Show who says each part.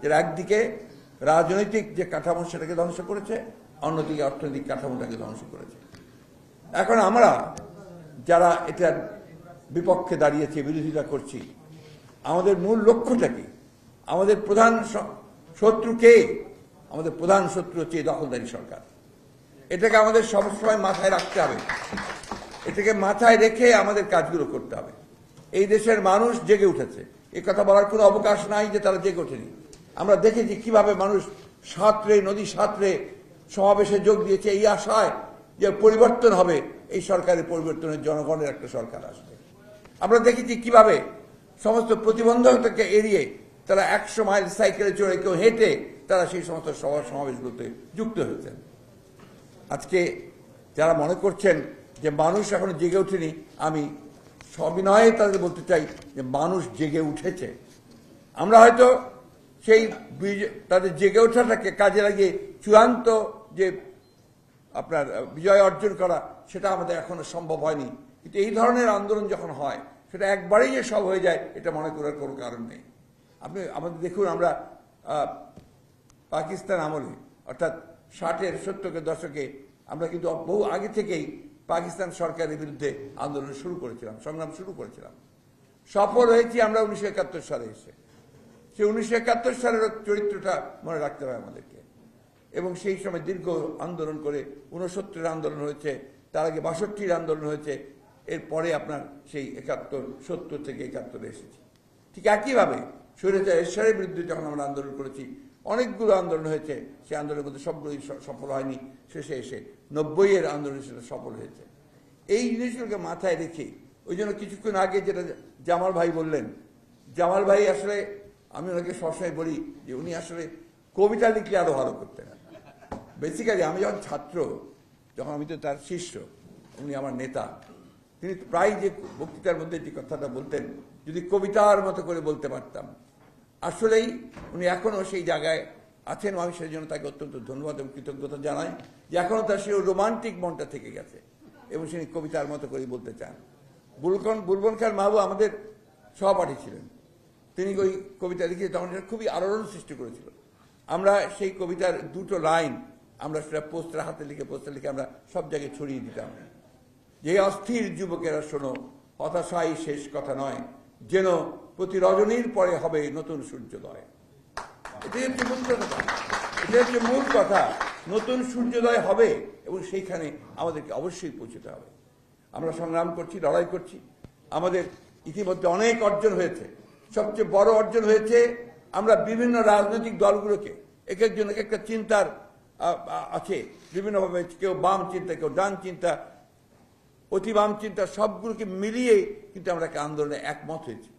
Speaker 1: যারা একদিকে রাজনৈতিক যে কাঠামো সেটাকে ধ্বংস করেছে, অন্যদিকে অর্থনৈতিক কাঠামোটাকে ধ্বংস করেছে। এখন আমরা যারা এটার বিপক্ষে দাঁড়িয়েছি, বিরোধিতা করছি, আমাদের মূল লক্ষ্যটা কি? আমাদের প্রধান শত্রু কে? আমাদের প্রধান শত্রু হচ্ছে এই দখলদারি সরকার। এটাকে আমাদের সবসময় মাথায় রাখতে হবে। এটাকে মাথায় রেখে আমাদের কাজগুলো করতে হবে। এই দেশের মানুষ জেগে উঠেছে, এ কথা বলার কোনো অবকাশ নাই যে তারা জেগে ওঠেনি। আমরা দেখেছি কিভাবে মানুষ সাঁতরে, নদী সাঁতরে সমাবেশে যোগ দিয়েছে এই আশায় যে পরিবর্তন হবে, এই সরকারের পরিবর্তনের জনগণের একটা সরকার আসবে। আমরা দেখেছি কিভাবে সমস্ত প্রতিবন্ধকতাকে এড়িয়ে তারা 100 মাইল সাইকেলে চড়ে, কেউ হেঁটে তারা সেই সমস্ত সভা সমাবেশগুলোতে যুক্ত হয়েছেন। আজকে যারা মনে করছেন যে মানুষ এখনো জেগে ওঠেনি, আমি সবিনয়ে তাদের বলতে চাই যে মানুষ জেগে উঠেছে। আমরা হয়তো সেই তাদের জেগে ওঠাটাকে কাজে লাগিয়ে চূড়ান্ত যে আপনার বিজয় অর্জন করা, সেটা আমাদের এখনো সম্ভব হয়নি। কিন্তু এই ধরনের আন্দোলন যখন হয়, সেটা একবারেই যে সব হয়ে যায় এটা মনে করার কোনো কারণ নেই। আপনি আমাদের দেখুন, আমরা পাকিস্তান আমলে অর্থাৎ 60-এর 70-এর দশকে আমরা কিন্তু বহু আগে থেকেই পাকিস্তান সরকারের বিরুদ্ধে আন্দোলন শুরু করেছিলাম, সংগ্রাম শুরু করেছিলাম। সফল হয়েছি আমরা 1971 সালে এসে। সেই 1971 সালের চরিত্রটা মনে রাখতে হবে আমাদেরকে। এবং সেই সময় দীর্ঘ আন্দোলন করে 69-এর আন্দোলন হয়েছে, তার আগে 62-র আন্দোলন হয়েছে, এরপরে আপনার সেই 70 থেকে 71 এসেছি। ঠিক একইভাবে স্বৈরাচার এরশাদের বিরুদ্ধে যখন আমরা আন্দোলন করেছি, অনেকগুলো আন্দোলন হয়েছে, সেই আন্দোলনের মধ্যে সবগুলোই সফল হয়নি। শেষে এসে 90-এর আন্দোলন সেটা সফল হয়েছে। এই জিনিসগুলোকে মাথায় রেখে, ওই জন্য কিছুক্ষণ আগে যেটা জামাল ভাই বললেন, জামাল ভাই আসলে আমি ওনাকে সবসময় বলি যে উনি আসলে কবিতা লিখলে আরো ভালো করতেন। বেসিক্যালি আমি যখন ছাত্র, যখন আমি তো তার শিষ্য, উনি আমার নেতা, তিনি প্রায় যে বক্তৃতার মধ্যে যে কথাটা বলতেন, যদি কবিতার মতো করে বলতে পারতাম। আসলেই উনি এখনো সেই জায়গায় আছেন। আমি সেই জন্য তাকে অত্যন্ত ধন্যবাদ এবং কৃতজ্ঞতা জানাই যে এখনো তার সেই রোমান্টিক মনটা থেকে গেছে এবং তিনি কবিতার মতো করে বলতে চান। বুলবুল খান মাহবুব আমাদের সহপাঠী ছিলেন। তিনি ওই কবিতা লিখে তখন সেটা খুবই আলোড়ন সৃষ্টি করেছিল। আমরা সেই কবিতার দুটো লাইন আমরা সেটা হাতে লিখে পোস্টার লিখে আমরা সব জায়গায় ছড়িয়ে দিতাম। যে অস্থির যুবকেরা শোনো, হতাশাই শেষ কথা নয়, যেন প্রতি রজনীর পরে হবে নতুন সূর্যোদয়। এটাই হচ্ছে মূল কথা। এটা হচ্ছে মূল কথা। নতুন সূর্যোদয় হবে এবং সেইখানে আমাদেরকে অবশ্যই পৌঁছতে হবে। আমরা সংগ্রাম করছি, লড়াই করছি। আমাদের ইতিমধ্যে অনেক অর্জন হয়েছে। সবচেয়ে বড় অর্জন হয়েছে আমরা বিভিন্ন রাজনৈতিক দলগুলোকে এক একজন এক একটা চিন্তার আছে, বিভিন্নভাবে, কেউ বাম চিন্তা, কেউ ডান চিন্তা, অতি বাম চিন্তা, সবগুলোকে মিলিয়ে কিন্তু আমরা একটা আন্দোলনে একমত হয়েছি।